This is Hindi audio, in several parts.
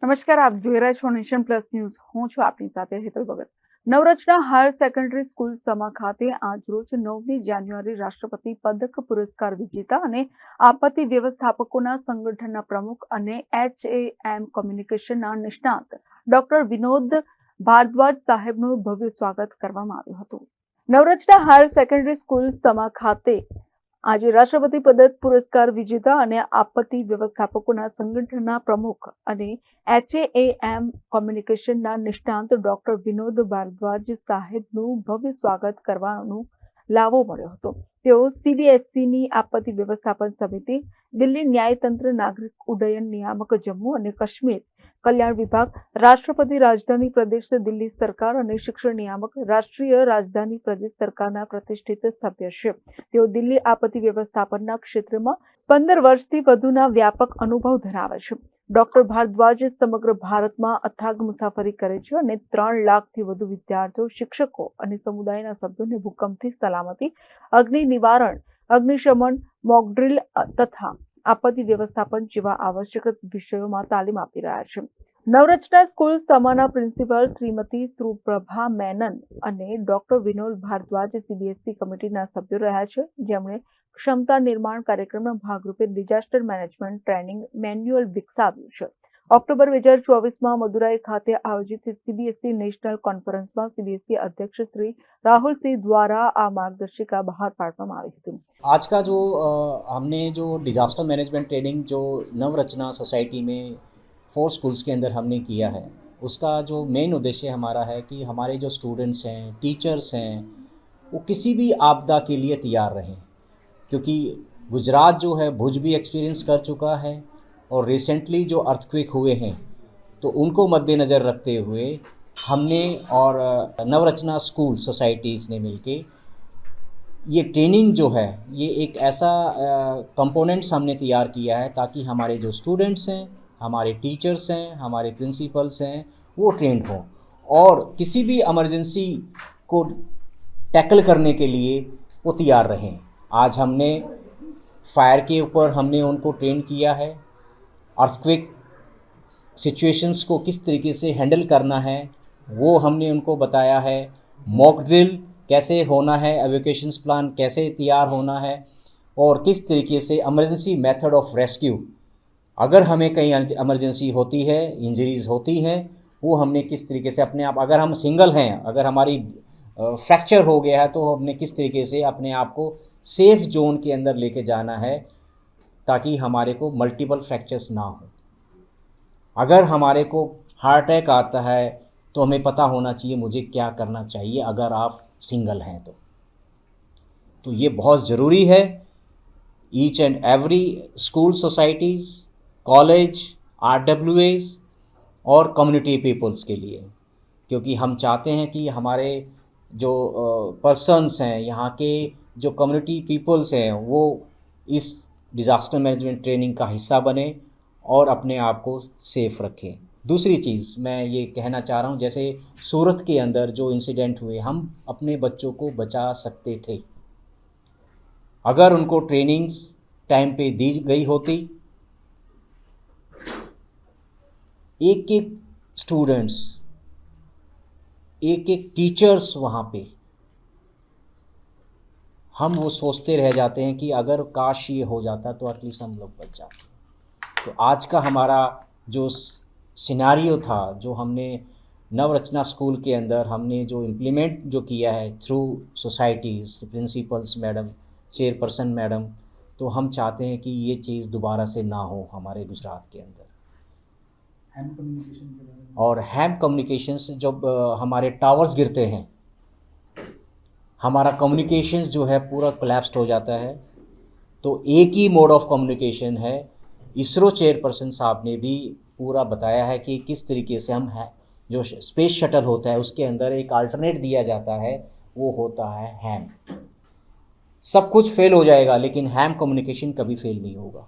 નમસ્કાર, આપ જોઈ રહ્યા છો નેશન પ્લસ ન્યૂઝ. હું છું આપની સાથે હેતલ ભગત. નવરચના હાયર સેકન્ડરી સ્કૂલ સમા ખાતે આજરોજ 9મી જાન્યુઆરી રાષ્ટ્રપતિ પદક પુરસ્કાર વિજેતા અને આપત્તિ વ્યવસ્થાપકોના સંગઠનના પ્રમુખ અને HAM કોમ્યુનિકેશનના નિષ્ણાત ડોક્ટર વિનોદ ભારદ્વાજ સાહેબનું ભવ્ય સ્વાગત કરવામાં આવ્યું હતું. નવરચના હાયર સેકન્ડરી સ્કૂલ સમા ખાતે આજે રાષ્ટ્રપતિ પદક પુરસ્કાર વિજેતા અને આપત્તિ વ્યવસ્થાપકોના સંગઠનના પ્રમુખ અને HAM કોમ્યુનિકેશનના નિષ્ણાંત ડોક્ટર વિનોદ ભારદ્વાજ સાહેબનું ભવ્ય સ્વાગત કરવાનો લાવો મળ્યો હતો. તેઓ CBSEની આપત્તિ વ્યવસ્થાપન સમિતિ, દિલ્હી ન્યાયતંત્ર, નાગરિક ઉડ્ડયન નિયામક જમ્મુ અને કાશ્મીર કલ્યાણ વિભાગ, રાષ્ટ્રપતિ રાજધાની પ્રદેશ દિલ્હી સરકાર અને શિક્ષણ નિયામક, રાષ્ટ્રીય રાજધાની પ્રદેશ સરકારના પ્રતિષ્ઠિત સભ્ય છે. તેઓ દિલ્હી આપત્તિ વ્યવસ્થાપનના ક્ષેત્રમાં 15 વર્ષથી વધુના વ્યાપક અનુભવ ધરાવે છે. ડોક્ટર ભારદ્વાજ સમગ્ર ભારતમાં અથાગ મુસાફરી કરે છે અને 3 લાખથી વધુ વિદ્યાર્થીઓ, શિક્ષકો અને સમુદાયના સભ્યોને ભૂકંપથી સલામતી, અગ્નિ નિવારણ, અગ્નિશમન, મોક ડ્રિલ તથા આપત્તિ વ્યવસ્થાપન જેવા આવશ્યક વિષયોમાં તાલીમ આપી રહ્યા છે. નવરચના સ્કૂલ સમાના પ્રિન્સિપાલ શ્રીમતી સુપ્રભા મેનન અને ડોક્ટર વિનોદ ભારદ્વાજ CBSE કમિટીના સભ્યો રહ્યા છે, જેમણે ક્ષમતા નિર્માણ કાર્યક્રમના ભાગરૂપે ડિઝાસ્ટર મેનેજમેન્ટ ટ્રેનિંગ મેન્યુઅલ વિકસાવ્યું છે. ઓક્ટોબર 2024માં મદુરાઈ ખાતે આયોજિત CBSE નેશનલ કોન્ફરન્સમાં CBSE અધ્યક્ષ શ્રી राहुल सिंह द्वारा आ मार्गदर्शिका बाहर पाड़વામાં આવી હતી. आज का जो हमने जो डिज़ास्टर मैनेजमेंट ट्रेनिंग जो नवरचना सोसाइटी में 4 स्कूल्स के अंदर हमने किया है, उसका जो मेन उद्देश्य हमारा है कि हमारे जो स्टूडेंट्स हैं, टीचर्स हैं, वो किसी भी आपदा के लिए तैयार रहें, क्योंकि गुजरात जो है भुज भी एक्सपीरियंस कर चुका है और रिसेंटली जो अर्थक्वेक हुए हैं तो उनको मद्देनज़र रखते हुए हमने और नवरचना स्कूल सोसाइटीज़ ने मिलके ये ट्रेनिंग जो है ये एक ऐसा कंपोनेंट्स हमने तैयार किया है ताकि हमारे जो स्टूडेंट्स हैं, हमारे टीचर्स हैं, हमारे प्रिंसिपल्स हैं, वो ट्रेंड हों और किसी भी इमरजेंसी को टैकल करने के लिए वो तैयार रहें. आज हमने फायर के ऊपर हमने उनको ट्रेन किया है, अर्थक्वेक सिचुएशंस को किस तरीके से हैंडल करना है वो हमने उनको बताया है, मॉक ड्रिल कैसे होना है, एवोक्यूएशन प्लान कैसे तैयार होना है और किस तरीके से इमरजेंसी मेथड ऑफ रेस्क्यू, अगर हमें कहीं इमरजेंसी होती है, इंजरीज होती हैं, वो हमने किस तरीके से अपने आप, अगर हम सिंगल हैं, अगर हमारी फ्रैक्चर हो गया है तो हमने किस तरीके से अपने आप को सेफ जोन के अंदर लेके जाना है ताकि हमारे को मल्टीपल फ्रैक्चर्स ना हो. अगर हमारे को हार्ट अटैक आता है तो हमें पता होना चाहिए मुझे क्या करना चाहिए अगर आप सिंगल हैं तो ये बहुत ज़रूरी है. Each and every school societies, college, RWAs और कम्युनिटी पीपल्स के लिए, क्योंकि हम चाहते हैं कि हमारे जो पर्सन्स हैं, यहाँ के जो कम्युनिटी पीपल्स हैं, वो इस डिज़ास्टर मैनेजमेंट ट्रेनिंग का हिस्सा बने और अपने आप को सेफ रखें. दूसरी चीज़ मैं ये कहना चाह रहा हूँ, जैसे सूरत के अंदर जो इंसिडेंट हुए, हम अपने बच्चों को बचा सकते थे अगर उनको ट्रेनिंग्स टाइम पे दी गई होती. एक एक स्टूडेंट्स, एक एक टीचर्स वहाँ पे, हम वो सोचते रह जाते हैं कि अगर काश ये हो जाता तो एटलीस्ट हम लोग बच जाते. तो आज का हमारा जो सिनारियो था, जो हमने नवरचना स्कूल के अंदर हमने जो इम्प्लीमेंट जो किया है through societies, principles madam, chairperson madam, तो हम चाहते हैं कि ये चीज़ दोबारा से ना हो हमारे गुजरात के अंदर. और हैम कम्युनिकेशंस, जब हमारे टावर्स गिरते हैं, हमारा कम्युनिकेशंस जो है पूरा कोलैप्स्ड हो जाता है, तो एक ही मोड ऑफ कम्युनिकेशन है. इसरो चेयरपर्सन साहब ने भी पूरा बताया है कि किस तरीके से हम जो स्पेस शटल होता है उसके अंदर एक अल्टरनेट दिया जाता है, वो होता है हैम. सब कुछ फेल हो जाएगा लेकिन हैम कम्युनिकेशन कभी फेल नहीं होगा.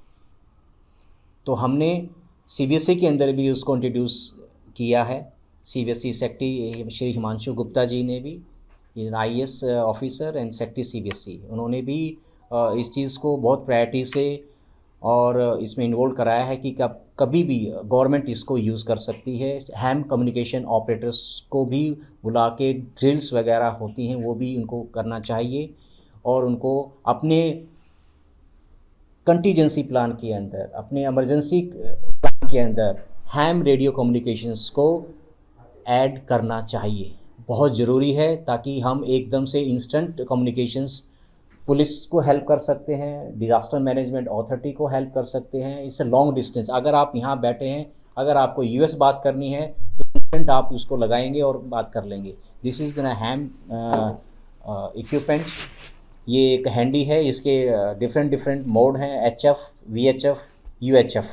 तो हमने CBSE के अंदर भी उसको इंट्रोड्यूस किया है. CBSE सेक्रेटरी श्री हिमांशु गुप्ता जी ने भी, IAS officer and secretary CBSE, उन्होंने भी इस चीज़ को बहुत प्रायोरिटी से और इसमें इन्वॉल्व कराया है कि कभी भी गवर्नमेंट इसको यूज़ कर सकती है। हैम कम्युनिकेशन ऑपरेटर्स को भी बुला के ड्रिल्स वगैरह होती हैं वो भी उनको करना चाहिए और उनको अपने कंटीजेंसी प्लान के अंदर, अपने इमरजेंसी प्लान के अंदर हैम रेडियो कम्युनिकेशंस को ऐड करना चाहिए। बहुत ज़रूरी है ताकि हम एकदम से इंस्टेंट कम्युनिकेशंस पुलिस को हेल्प कर सकते हैं, डिज़ास्टर मैनेजमेंट अथॉरिटी को हेल्प कर सकते हैं। इससे लॉन्ग डिस्टेंस, अगर आप यहाँ बैठे हैं, अगर आपको यूएस बात करनी है तो इंस्टेंट आप उसको लगाएंगे और बात कर लेंगे। This is the ham equipment. ये एक हैंडी है, इसके डिफरेंट मोड हैं, HF, VHF, UHF।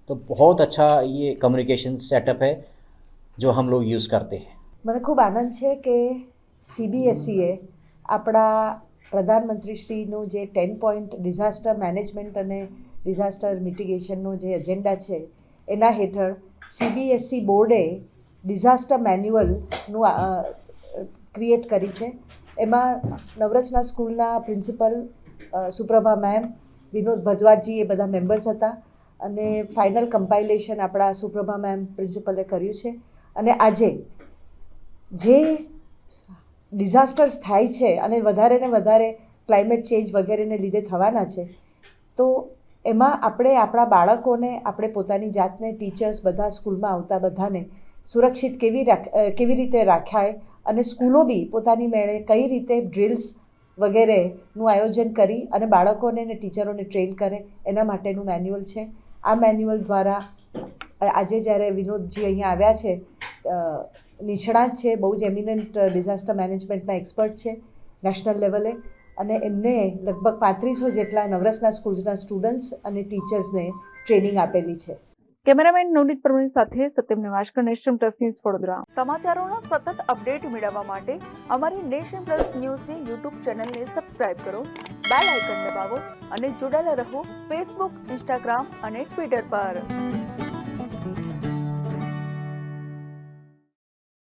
तो बहुत अच्छा ये कम्युनिकेशन सेटअप है जो हम लोग યુઝ કરતે हैं। મને ખૂબ આનંદ છે કે CBSEએ આપણા પ્રધાનમંત્રીશ્રીનું જે 10 પોઈન્ટ ડિઝાસ્ટર મેનેજમેન્ટ અને ડિઝાસ્ટર મિટિગેશનનો જે એજન્ડા છે એના હેઠળ CBSE બોર્ડે ડિઝાસ્ટર મેન્યુઅલનું ક્રિએટ કરી છે। એમાં નવરચના સ્કૂલના પ્રિન્સિપલ સુપ્રભા મેમ, વિનોદ ભદ્વાજી એ બધા મેમ્બર્સ હતા અને ફાઇનલ કમ્પાઇલેશન આપણા સુપ્રભા મેમ પ્રિન્સિપલે કર્યું છે। અને આજે જે ડિઝાસ્ટર્સ થાય છે અને વધારે ને વધારે ક્લાઇમેટ ચેન્જ વગેરેને લીધે થવાના છે, તો એમાં આપણે આપણા બાળકોને, આપણે પોતાની જાતને, ટીચર્સ, બધા સ્કૂલમાં આવતા બધાને સુરક્ષિત કેવી રીતે રાખાય અને સ્કૂલો બી પોતાની મેળે કઈ રીતે ડ્રિલ્સ વગેરેનું આયોજન કરી અને બાળકોને ને ટીચરોને ટ્રેન કરે એના માટેનું મેન્યુઅલ છે। આ મેન્યુઅલ દ્વારા આજે જ્યારે વિનોદજી અહીંયા આવ્યા છે, નિષ્ણાત છે, બહુ જ એમિનન્ટ ડિઝાસ્ટર મેનેજમેન્ટના એક્સપર્ટ છે નેશનલ લેવલે, અને એમને લગભગ 3500 જેટલા નવરસના સ્કૂલ્સના સ્ટુડન્ટ્સ અને ટીચર્સને ટ્રેનિંગ આપેલી છે। કેમેરામેન નવનીત પરમારની સાથે Satyam Niwaskar, Nation plus news Vadodara. સમાચારોના સતત અપડેટ મેળવવા માટે અમારી નેશન પ્લસ ન્યૂઝની યુટ્યુબ ચેનલને સબસ્ક્રાઇબ કરો, બેલ આઇકન દબાવો અને જોડાયેલા રહો ફેસબુક, ઇન્સ્ટાગ્રામ અને ટ્વિટર પર।